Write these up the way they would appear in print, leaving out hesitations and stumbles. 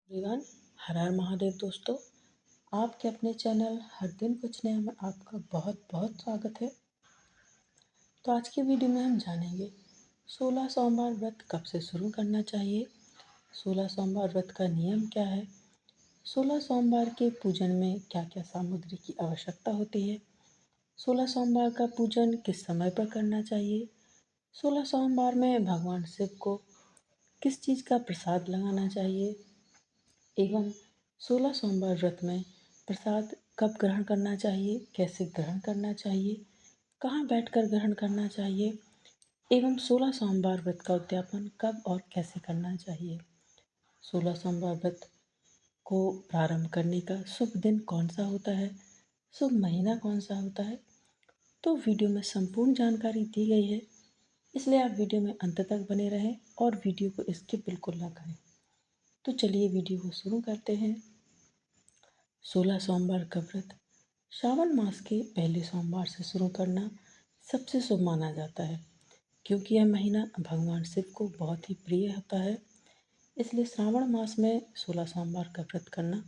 Everyone, हर हर महादेव दोस्तों। आपके अपने चैनल हर दिन कुछ नया में आपका बहुत बहुत स्वागत है। तो आज की वीडियो में हम जानेंगे 16 सोमवार व्रत कब से शुरू करना चाहिए, 16 सोमवार व्रत का नियम क्या है, 16 सोमवार के पूजन में क्या क्या सामग्री की आवश्यकता होती है, 16 सोमवार का पूजन किस समय पर करना चाहिए, 16 सोमवार में भगवान शिव को किस चीज़ का प्रसाद लगाना चाहिए एवं 16 सोमवार व्रत में प्रसाद कब ग्रहण करना चाहिए, कैसे ग्रहण करना चाहिए, कहाँ बैठकर ग्रहण करना चाहिए एवं 16 सोमवार व्रत का उद्यापन कब और कैसे करना चाहिए। 16 सोमवार व्रत को प्रारंभ करने का शुभ दिन कौन सा होता है, शुभ महीना कौन सा होता है, तो वीडियो में संपूर्ण जानकारी दी गई है, इसलिए आप वीडियो में अंत तक बने रहें और वीडियो को स्किप बिल्कुल ना करें। तो चलिए वीडियो को शुरू करते हैं। 16 सोमवार का व्रत श्रावण मास के पहले सोमवार से शुरू करना सबसे शुभ माना जाता है, क्योंकि यह महीना भगवान शिव को बहुत ही प्रिय होता है। इसलिए श्रावण मास में 16 सोमवार का व्रत करना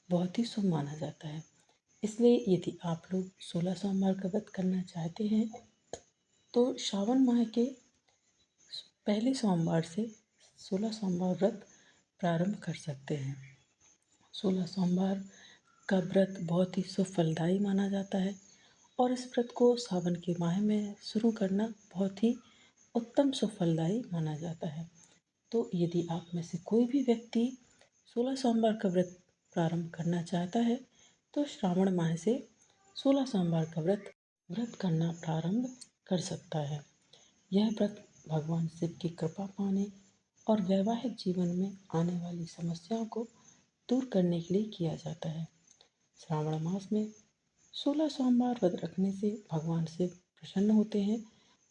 बहुत ही शुभ माना जाता है। इसलिए यदि आप लोग 16 सोमवार का व्रत करना चाहते हैं तो श्रावण माह के पहले सोमवार से 16 सोमवार व्रत प्रारंभ कर सकते हैं। 16 सोमवार का व्रत बहुत ही शुभ फलदायी माना जाता है और इस व्रत को सावन के माह में शुरू करना बहुत ही उत्तम शुभ फलदायी माना जाता है। तो यदि आप में से कोई भी व्यक्ति 16 सोमवार का व्रत प्रारंभ करना चाहता है तो श्रावण माह से 16 सोमवार का व्रत करना प्रारंभ कर सकता है। यह व्रत भगवान शिव की कृपा पाने और वैवाहिक जीवन में आने वाली समस्याओं को दूर करने के लिए किया जाता है। श्रावण मास में 16 सोमवार व्रत रखने से भगवान शिव प्रसन्न होते हैं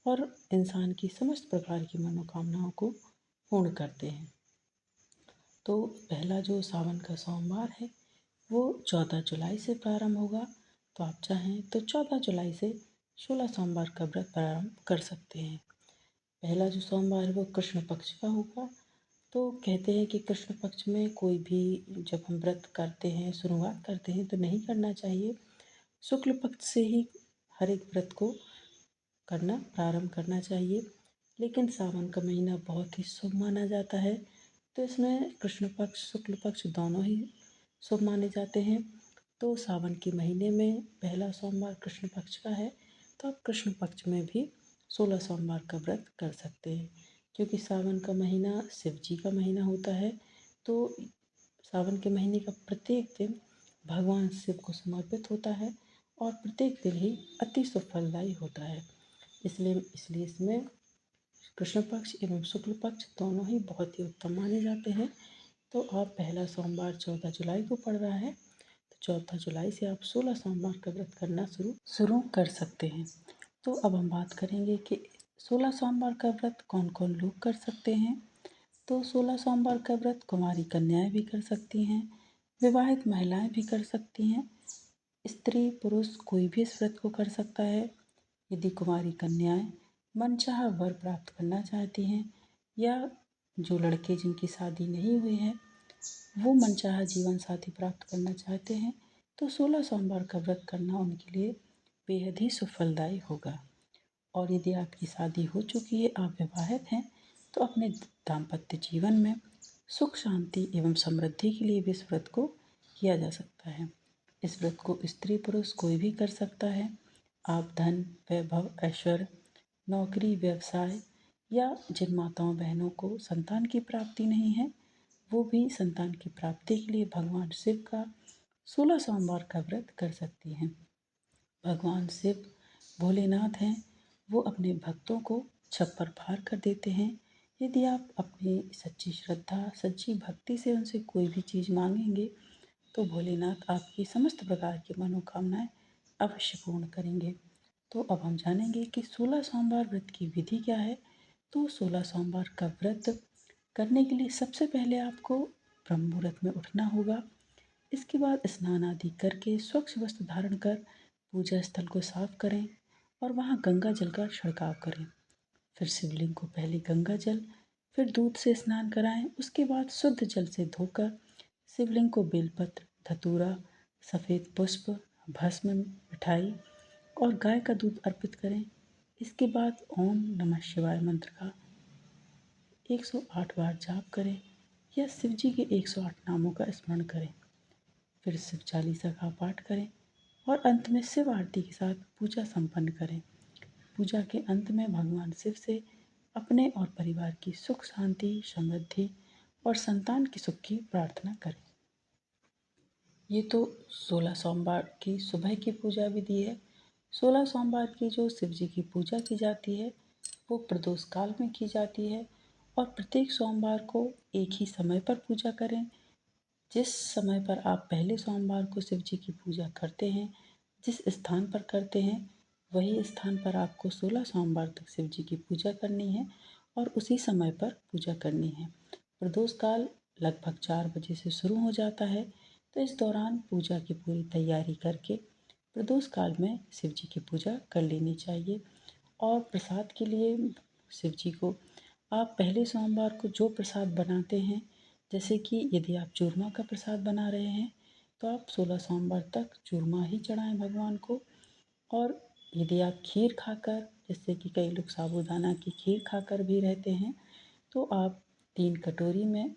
और इंसान की समस्त प्रकार की मनोकामनाओं को पूर्ण करते हैं। तो पहला जो सावन का सोमवार है वो 14 जुलाई से प्रारंभ होगा। तो आप चाहें तो 14 जुलाई से 16 सोमवार का व्रत प्रारंभ कर सकते हैं। पहला जो सोमवार है वो कृष्ण पक्ष का होगा। तो कहते हैं कि कृष्ण पक्ष में कोई भी जब हम व्रत करते हैं, शुरुआत करते हैं तो नहीं करना चाहिए। शुक्ल पक्ष से ही हर एक व्रत को करना प्रारंभ करना चाहिए। लेकिन सावन का महीना बहुत ही शुभ माना जाता है, तो इसमें कृष्ण पक्ष शुक्ल पक्ष दोनों ही शुभ माने जाते हैं। तो सावन के महीने में पहला सोमवार कृष्ण पक्ष का है, तो आप कृष्ण पक्ष में भी 16 सोमवार का व्रत कर सकते हैं। क्योंकि सावन का महीना शिव जी का महीना होता है, तो सावन के महीने का प्रत्येक दिन भगवान शिव को समर्पित होता है और प्रत्येक दिन ही अति शुभ फलदायी होता है। इसलिए इसमें कृष्ण पक्ष एवं शुक्ल पक्ष दोनों ही बहुत ही उत्तम माने जाते हैं। तो आप पहला सोमवार 14 जुलाई को पड़ रहा है, तो 14 जुलाई से आप 16 सोमवार का व्रत करना शुरू कर सकते हैं। तो अब हम बात करेंगे कि 16 सोमवार का व्रत कौन कौन लोग कर सकते हैं। तो 16 सोमवार का व्रत कुंवारी कन्याएं भी कर सकती हैं, विवाहित महिलाएं भी कर सकती हैं, स्त्री पुरुष कोई भी इस व्रत को कर सकता है। यदि कुंवारी कन्याएं मनचाहा वर प्राप्त करना चाहती हैं या जो लड़के जिनकी शादी नहीं हुई है वो मनचाहा जीवन साथी प्राप्त करना चाहते हैं, तो 16 सोमवार का व्रत करना उनके लिए बेहद ही सुफलदायी होगा। और यदि आपकी शादी हो चुकी है, आप विवाहित हैं, तो अपने दाम्पत्य जीवन में सुख शांति एवं समृद्धि के लिए भी इस व्रत को किया जा सकता है। इस व्रत को स्त्री पुरुष कोई भी कर सकता है। आप धन वैभव ऐश्वर्य नौकरी व्यवसाय या जिन माताओं बहनों को संतान की प्राप्ति नहीं है वो भी संतान की प्राप्ति के लिए भगवान शिव का 16 सोमवार का व्रत कर सकती हैं। भगवान शिव भोलेनाथ हैं, वो अपने भक्तों को छप्पर फाड़ कर देते हैं। यदि आप अपनी सच्ची श्रद्धा सच्ची भक्ति से उनसे कोई भी चीज़ मांगेंगे तो भोलेनाथ आपकी समस्त प्रकार की मनोकामनाएं अवश्य पूर्ण करेंगे। तो अब हम जानेंगे कि 16 सोमवार व्रत की विधि क्या है। तो 16 सोमवार का व्रत करने के लिए सबसे पहले आपको ब्रह्म मुहूर्त में उठना होगा। इसके बाद स्नान आदि करके स्वच्छ वस्त्र धारण कर पूजा स्थल को साफ करें और वहाँ गंगा जल का छिड़काव करें। फिर शिवलिंग को पहले गंगा जल फिर दूध से स्नान कराएं। उसके बाद शुद्ध जल से धोकर शिवलिंग को बेलपत्र, धतूरा, सफ़ेद पुष्प, भस्म, मिठाई और गाय का दूध अर्पित करें। इसके बाद ओम नमः शिवाय मंत्र का 108 बार जाप करें या शिव जी के 108 नामों का स्मरण करें। फिर शिव चालीसा का पाठ करें और अंत में शिव आरती के साथ पूजा संपन्न करें। पूजा के अंत में भगवान शिव से अपने और परिवार की सुख शांति, समृद्धि और संतान की सुख की प्रार्थना करें। ये तो 16 सोमवार की सुबह की पूजा विधि है। 16 सोमवार की जो शिव जी की पूजा की जाती है वो प्रदोष काल में की जाती है और प्रत्येक सोमवार को एक ही समय पर पूजा करें। जिस समय पर आप पहले सोमवार को शिव जी की पूजा करते हैं, जिस स्थान पर करते हैं, वही स्थान पर आपको 16 सोमवार तक शिव जी की पूजा करनी है और उसी समय पर पूजा करनी है। प्रदोष काल लगभग 4 बजे से शुरू हो जाता है, तो इस दौरान पूजा की पूरी तैयारी करके प्रदोष काल में शिव जी की पूजा कर लेनी चाहिए। और प्रसाद के लिए शिव जी को आप पहले सोमवार को जो प्रसाद बनाते हैं, जैसे कि यदि आप चूरमा का प्रसाद बना रहे हैं तो आप 16 सोमवार तक चूरमा ही चढ़ाएं भगवान को। और यदि आप खीर खाकर, जैसे कि कई लोग साबूदाना की खीर खाकर भी रहते हैं, तो आप 3 कटोरी में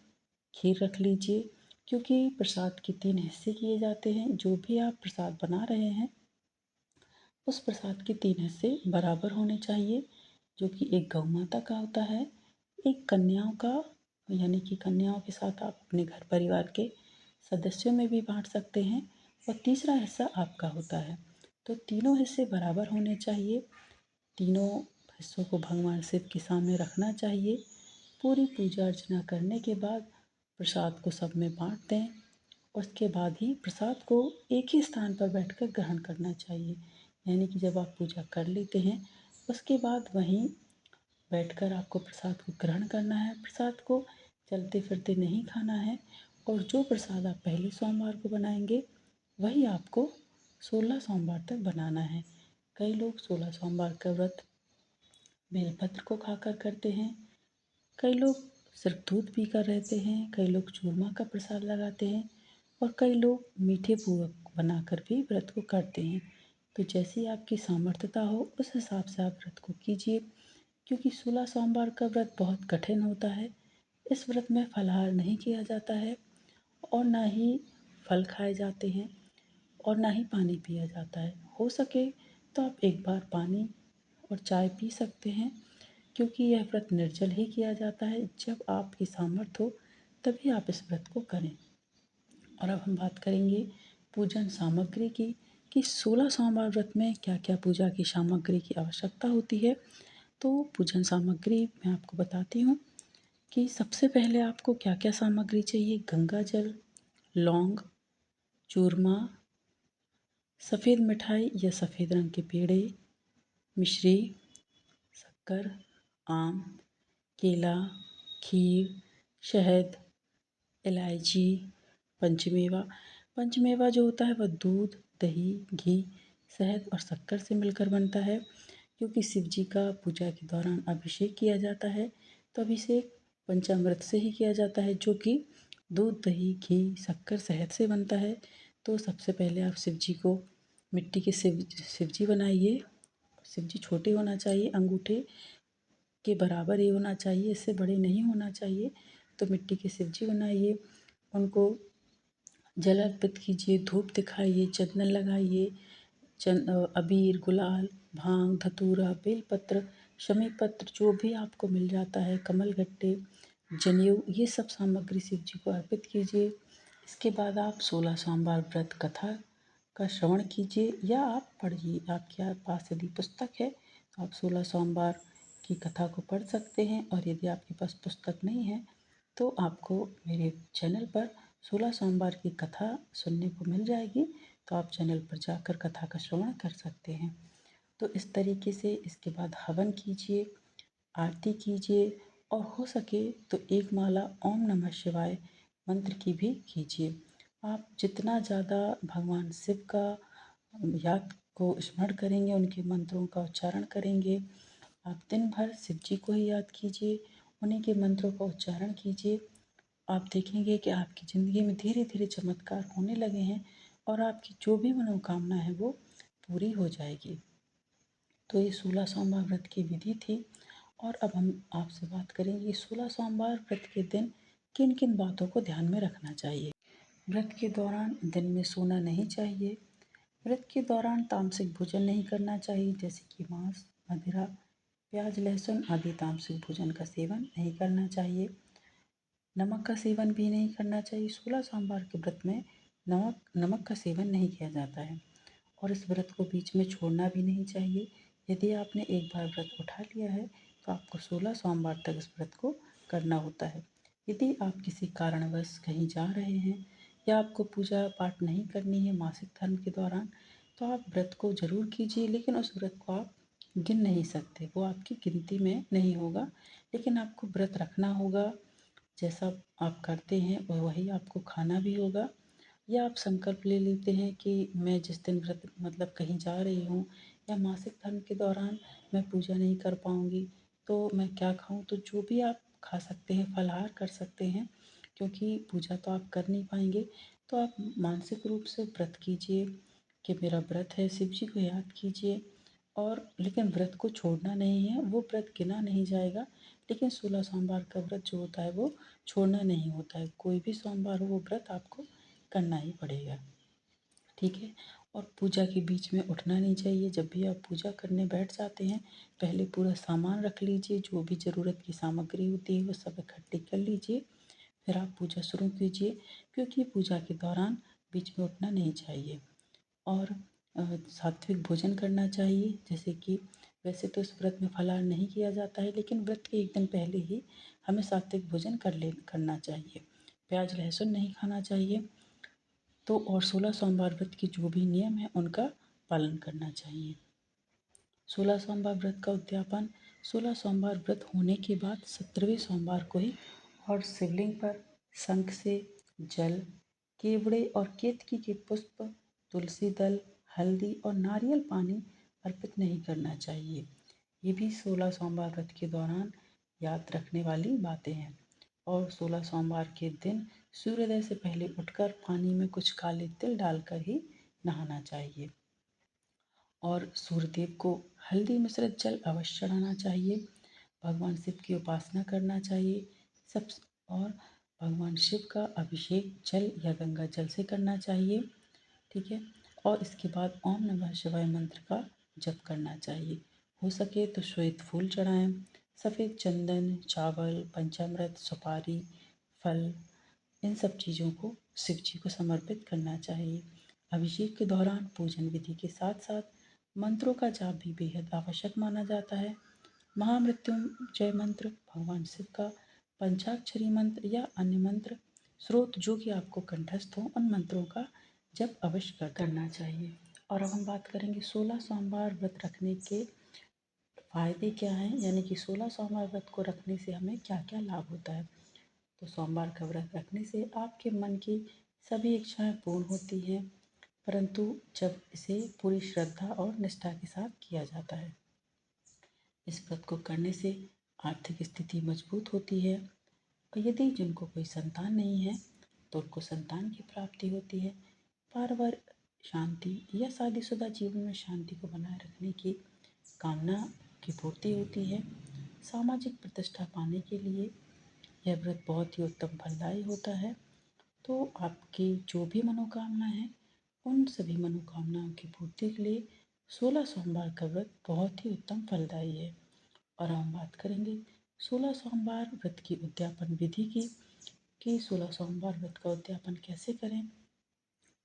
खीर रख लीजिए, क्योंकि प्रसाद के 3 हिस्से किए जाते हैं। जो भी आप प्रसाद बना रहे हैं उस प्रसाद के 3 हिस्से बराबर होने चाहिए, जो कि एक गौ माता का होता है, एक कन्याओं का, यानी कि कन्याओं के साथ आप अपने घर परिवार के सदस्यों में भी बांट सकते हैं, और तीसरा हिस्सा आपका होता है। तो तीनों हिस्से बराबर होने चाहिए। तीनों हिस्सों को भगवान शिव के सामने रखना चाहिए। पूरी पूजा अर्चना करने के बाद प्रसाद को सब में बांट दें। उसके बाद ही प्रसाद को एक ही स्थान पर बैठकर ग्रहण करना चाहिए। यानी कि जब आप पूजा कर लेते हैं उसके बाद वहीं बैठकर आपको प्रसाद को ग्रहण करना है। प्रसाद को चलते फिरते नहीं खाना है, और जो प्रसाद आप पहले सोमवार को बनाएंगे वही आपको 16 सोमवार तक बनाना है। कई लोग 16 सोमवार का व्रत बेलपत्र को खाकर करते हैं, कई लोग सिर्फ दूध पीकर रहते हैं, कई लोग चूरमा का प्रसाद लगाते हैं और कई लोग मीठे पुआ बनाकर भी व्रत को करते हैं। तो जैसी आपकी सामर्थ्यता हो उस हिसाब से आप व्रत को कीजिए, क्योंकि 16 सोमवार का व्रत बहुत कठिन होता है। इस व्रत में फलाहार नहीं किया जाता है और ना ही फल खाए जाते हैं और ना ही पानी पिया जाता है। हो सके तो आप एक बार पानी और चाय पी सकते हैं, क्योंकि यह व्रत निर्जल ही किया जाता है। जब आपकी सामर्थ्य हो तभी आप इस व्रत को करें। और अब हम बात करेंगे पूजन सामग्री की, कि 16 सोमवार व्रत में क्या क्या पूजा की सामग्री की आवश्यकता होती है। तो पूजन सामग्री मैं आपको बताती हूँ कि सबसे पहले आपको क्या क्या सामग्री चाहिए। गंगा जल, लौंग, चूरमा, सफ़ेद मिठाई या सफ़ेद रंग के पेड़े, मिश्री, शक्कर, आम, केला, खीर, शहद, इलायची, पंचमेवा। पंचमेवा जो होता है वह दूध, दही, घी, शहद और शक्कर से मिलकर बनता है। क्योंकि शिव जी का पूजा के दौरान अभिषेक किया जाता है, तो अभिषेक पंचामृत से ही किया जाता है, जो कि दूध, दही, घी, शक्कर, शहद से बनता है। तो सबसे पहले आप शिव जी को मिट्टी के शिव जी बनाइए। शिव जी छोटे होना चाहिए, अंगूठे के बराबर ही होना चाहिए, इससे बड़े नहीं होना चाहिए। तो मिट्टी के शिव जी बनाइए, उनको जल अर्पित कीजिए, धूप दिखाइए, चंदन लगाइए, अबीर, गुलाल, भांग, धतूरा, बेलपत्र, शमी पत्र जो भी आपको मिल जाता है, कमलगट्टे, जनेऊ, ये सब सामग्री शिव जी को अर्पित कीजिए। इसके बाद आप 16 सोमवार व्रत कथा का श्रवण कीजिए या आप पढ़िए। आपके पास यदि पुस्तक है तो आप 16 सोमवार की कथा को पढ़ सकते हैं, और यदि आपके पास पुस्तक नहीं है तो आपको मेरे चैनल पर 16 सोमवार की कथा सुनने को मिल जाएगी, तो आप चैनल पर जाकर कथा का श्रवण कर सकते हैं। तो इस तरीके से इसके बाद हवन कीजिए, आरती कीजिए, और हो सके तो एक माला ओम नमः शिवाय मंत्र की भी कीजिए। आप जितना ज़्यादा भगवान शिव का याद को स्मरण करेंगे, उनके मंत्रों का उच्चारण करेंगे, आप दिन भर शिव जी को ही याद कीजिए, उन्हीं के मंत्रों का उच्चारण कीजिए। आप देखेंगे कि आपकी ज़िंदगी में धीरे धीरे चमत्कार होने लगे हैं और आपकी जो भी मनोकामना है वो पूरी हो जाएगी। तो ये 16 सोमवार व्रत की विधि थी। और अब हम आपसे बात करेंगे 16 सोमवार व्रत के दिन किन किन बातों को ध्यान में रखना चाहिए। व्रत के दौरान दिन में सोना नहीं चाहिए। व्रत के दौरान तामसिक भोजन नहीं करना चाहिए, जैसे कि मांस, मदिरा, प्याज, लहसुन आदि तामसिक भोजन का सेवन नहीं करना चाहिए। नमक का सेवन भी नहीं करना चाहिए। 16 सोमवार के व्रत में नमक नमक का सेवन नहीं किया जाता है और इस व्रत को बीच में छोड़ना भी नहीं चाहिए। यदि आपने एक बार व्रत उठा लिया है तो आपको 16 सोमवार तक इस व्रत को करना होता है। यदि आप किसी कारणवश कहीं जा रहे हैं या आपको पूजा पाठ नहीं करनी है मासिक धर्म के दौरान, तो आप व्रत को ज़रूर कीजिए, लेकिन उस व्रत को आप गिन नहीं सकते, वो आपकी गिनती में नहीं होगा। लेकिन आपको व्रत रखना होगा, जैसा आप करते हैं वही आपको खाना भी होगा। या आप संकल्प ले लेते हैं कि मैं जिस दिन व्रत मतलब कहीं जा रही हूँ या मासिक धर्म के दौरान मैं पूजा नहीं कर पाऊँगी, तो मैं क्या खाऊँ। तो जो भी आप खा सकते हैं, फलाहार कर सकते हैं, क्योंकि पूजा तो आप कर नहीं पाएंगे। तो आप मानसिक रूप से व्रत कीजिए कि मेरा व्रत है, शिव जी को याद कीजिए। और लेकिन व्रत को छोड़ना नहीं है, वो व्रत गिना नहीं जाएगा। लेकिन 16 सोमवार का व्रत जो होता है वो छोड़ना नहीं होता है। कोई भी सोमवार हो वो व्रत आपको करना ही पड़ेगा, ठीक है। और पूजा के बीच में उठना नहीं चाहिए। जब भी आप पूजा करने बैठ जाते हैं, पहले पूरा सामान रख लीजिए, जो भी ज़रूरत की सामग्री होती है वो सब इकट्ठी कर लीजिए, फिर आप पूजा शुरू कीजिए। क्योंकि पूजा के दौरान बीच में उठना नहीं चाहिए। और सात्विक भोजन करना चाहिए, जैसे कि वैसे तो इस व्रत में फलाहार नहीं किया जाता है, लेकिन व्रत के एक दिन पहले ही हमें सात्विक भोजन करना चाहिए। प्याज लहसुन नहीं खाना चाहिए। तो और 16 सोमवार व्रत के जो भी नियम है उनका पालन करना चाहिए। 16 सोमवार व्रत का उद्यापन 16 सोमवार व्रत होने के बाद 17वें सोमवार को ही और शिवलिंग पर शंख से जल, केवड़े और केतकी के पुष्प, तुलसी दल, हल्दी और नारियल पानी अर्पित नहीं करना चाहिए। ये भी 16 सोमवार व्रत के दौरान याद रखने वाली बातें हैं। और 16 सोमवार के दिन सूर्योदय से पहले उठकर पानी में कुछ काले तिल डालकर ही नहाना चाहिए। और सूर्यदेव को हल्दी मिश्रित जल अवश्य चढ़ाना चाहिए। भगवान शिव की उपासना करना चाहिए। सब और भगवान शिव का अभिषेक जल या गंगा जल से करना चाहिए, ठीक है। और इसके बाद ओम नमः शिवाय मंत्र का जप करना चाहिए। हो सके तो श्वेत फूल चढ़ाएं। सफ़ेद चंदन, चावल, पंचामृत, सुपारी, फल, इन सब चीज़ों को शिव जी को समर्पित करना चाहिए। अभिषेक के दौरान पूजन विधि के साथ साथ मंत्रों का जाप भी बेहद आवश्यक माना जाता है। महामृत्युंजय मंत्र, भगवान शिव का पंचाक्षरी मंत्र या अन्य मंत्र स्रोत जो कि आपको कंठस्थ हो, उन मंत्रों का जप अवश्य करना चाहिए। और अब हम बात करेंगे 16 सोमवार व्रत रखने के फायदे क्या हैं, यानी कि 16 सोमवार व्रत को रखने से हमें क्या क्या लाभ होता है। तो सोमवार का व्रत रखने से आपके मन की सभी इच्छाएं पूर्ण होती हैं, परंतु जब इसे पूरी श्रद्धा और निष्ठा के साथ किया जाता है। इस व्रत को करने से आर्थिक स्थिति मजबूत होती है और यदि जिनको कोई संतान नहीं है तो उनको संतान की प्राप्ति होती है। पारिवारिक शांति या शादीशुदा जीवन में शांति को बनाए रखने की कामना की पूर्ति होती है। सामाजिक प्रतिष्ठा पाने के लिए यह व्रत बहुत ही उत्तम फलदायी होता है। तो आपकी जो भी मनोकामना है उन सभी मनोकामनाओं की पूर्ति के लिए 16 सोमवार का व्रत बहुत ही उत्तम फलदायी है। और हम बात करेंगे 16 सोमवार व्रत की उद्यापन विधि की, कि 16 सोमवार व्रत का उद्यापन कैसे करें।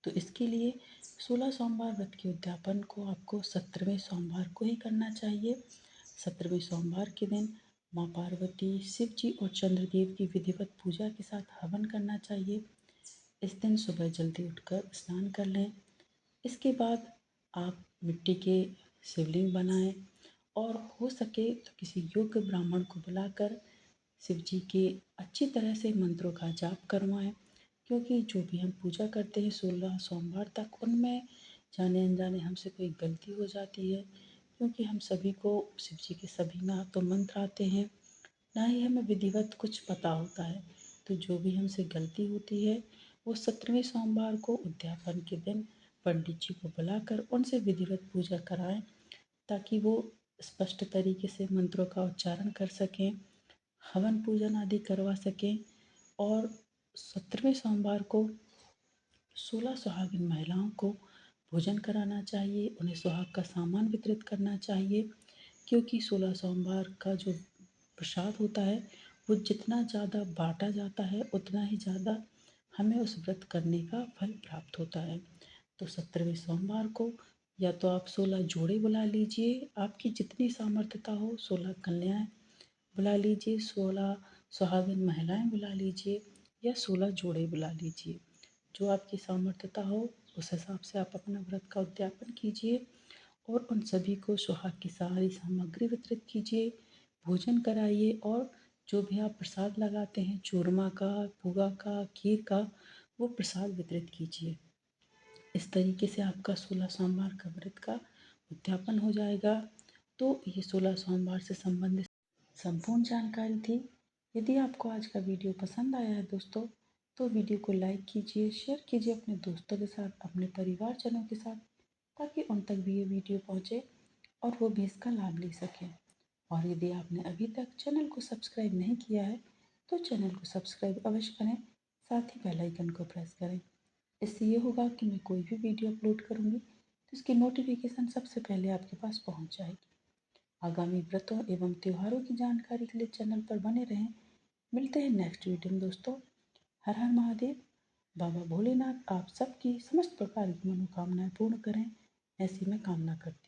तो इसके लिए 16 सोमवार व्रत के उद्यापन को आपको 17वें सोमवार को ही करना चाहिए। 17वें सोमवार के दिन माँ पार्वती, शिव जी और चंद्रदेव की विधिवत पूजा के साथ हवन करना चाहिए। इस दिन सुबह जल्दी उठकर स्नान कर लें। इसके बाद आप मिट्टी के शिवलिंग बनाएं और हो सके तो किसी योग्य ब्राह्मण को बुलाकर शिव जी के अच्छी तरह से मंत्रों का जाप करवाएं। क्योंकि जो भी हम पूजा करते हैं 16 सोमवार तक, उनमें जाने अनजाने हमसे कोई गलती हो जाती है, क्योंकि हम सभी को शिव जी के सभी में तो मंत्र आते हैं, ना ही हमें विधिवत कुछ पता होता है। तो जो भी हमसे गलती होती है वो 17वें सोमवार को उद्यापन के दिन पंडित जी को बुलाकर उनसे विधिवत पूजा कराएं, ताकि वो स्पष्ट तरीके से मंत्रों का उच्चारण कर सकें, हवन पूजन आदि करवा सकें। और 17वें सोमवार को 16 सुहागिन महिलाओं को भोजन कराना चाहिए, उन्हें सुहाग का सामान वितरित करना चाहिए, क्योंकि 16 सोमवार का जो प्रसाद होता है वो जितना ज़्यादा बाँटा जाता है उतना ही ज़्यादा हमें उस व्रत करने का फल प्राप्त होता है। तो 17वें सोमवार को या तो आप 16 जोड़े बुला लीजिए, आपकी जितनी सामर्थ्यता हो, 16 कन्याएँ बुला लीजिए, 16 सुहागिन महिलाएँ बुला लीजिए या 16 जोड़े बुला लीजिए। जो आपकी सामर्थ्यता हो उस हिसाब से आप अपना व्रत का उद्यापन कीजिए और उन सभी को सुहाग की सारी सामग्री वितरित कीजिए, भोजन कराइए और जो भी आप प्रसाद लगाते हैं चूरमा का, पुआ का, खीर का, वो प्रसाद वितरित कीजिए। इस तरीके से आपका 16 सोमवार का व्रत का उद्यापन हो जाएगा। तो ये 16 सोमवार से संबंधित संपूर्ण जानकारी थी। यदि आपको आज का वीडियो पसंद आया है दोस्तों, तो वीडियो को लाइक कीजिए, शेयर कीजिए अपने दोस्तों के साथ, अपने परिवारजनों के साथ, ताकि उन तक भी ये वीडियो पहुँचे और वो भी इसका लाभ ले सकें। और यदि आपने अभी तक चैनल को सब्सक्राइब नहीं किया है तो चैनल को सब्सक्राइब अवश्य करें, साथ ही बेल आइकन को प्रेस करें। इससे ये होगा कि मैं कोई भी वीडियो अपलोड करूँगी तो इसकी नोटिफिकेशन सबसे पहले आपके पास पहुँच जाएगी। आगामी व्रतों एवं त्योहारों की जानकारी के लिए चैनल पर बने रहें। मिलते हैं नेक्स्ट वीडियो में दोस्तों। हर हर महादेव। बाबा भोलेनाथ आप सबकी समस्त प्रकार की मनोकामनाएं पूर्ण करें, ऐसी मैं कामना करती हूँ।